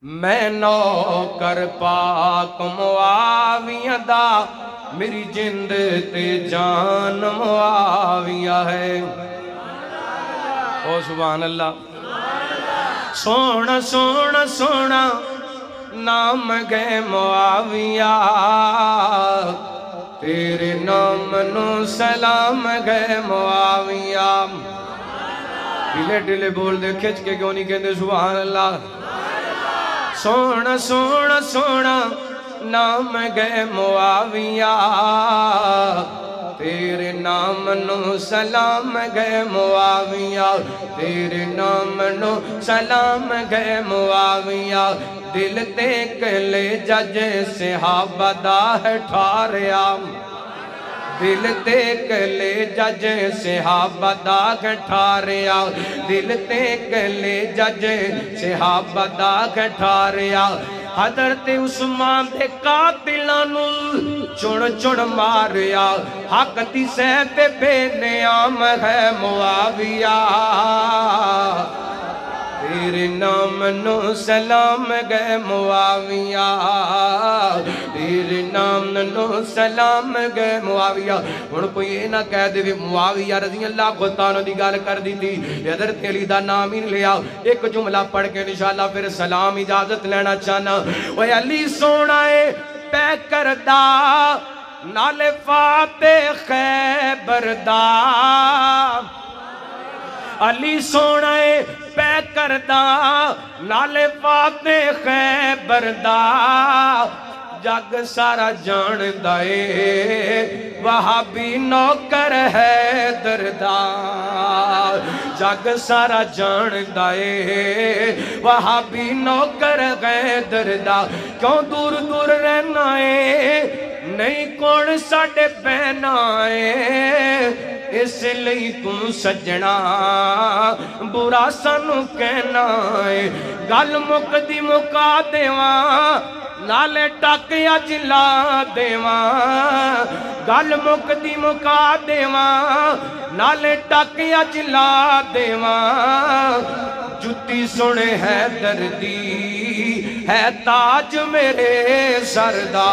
میں نوکر پاک معاویہ دا میری جند تے جان معاویہ ہے۔ او سبحان اللہ، سونا سونا سونا نام گئے معاویہ، تیرے نام نو سلام گئے معاویہ۔ ڈھلے ڈھلے بول دے، کھچ کے کیوں نہیں کہندے سبحان اللہ؟ سونا سونا سونا نام گئے معاویہ، تیرے نام نو سلام گئے معاویہ، تیرے نام نو سلام گئے معاویہ۔ دل دیکھ لے جج صحابہ دا ہے ٹھاریا، دل دیکھ لے جج صحابہ دا ہے ٹھاریا، دل دیکھ لے جج صحابہ دا ہے ٹھاریا۔ حضرت عثمان دے قاتلانو چڑ چڑ ماریا، حق دی سہ تے بے نیام ہے معاویہ، تیرے نام نو سلام گئے معاویہ، تیرے نام نو سلام گئے معاویہ۔ ہن کوئی یہ نہ کہہ دے معاویہ رضی اللہ عنہ دی گل کر دی تھی، حضرت علی دا نام ہی لیا۔ ایک جملہ پڑھ کے انشاءاللہ پھر سلام اجازت لینا چاہنا۔ وہ علی سونا ہے پہ کردہ نال فاتح خیبر دا، علی سونا ہے پہ کردہ نال فاتح خیبر دا، جگ سارا جان دائے وہابی نوکر ہے دردہ، جگ سارا جان دائے وہابی نوکر ہے دردہ۔ کیوں دور دور رہنا ہے، نہیں کون ساڑے بہنا ہے، اس لئی تم سجنا برا سانو کہنا ہے۔ گل مک دی مکا دیواں نالے ٹاک اج لا دیواں، گل مک دی مکا دیواں نالے ٹاک اج لا دیواں۔ جتی سنے ہے دردی ہے تاج میرے سردہ۔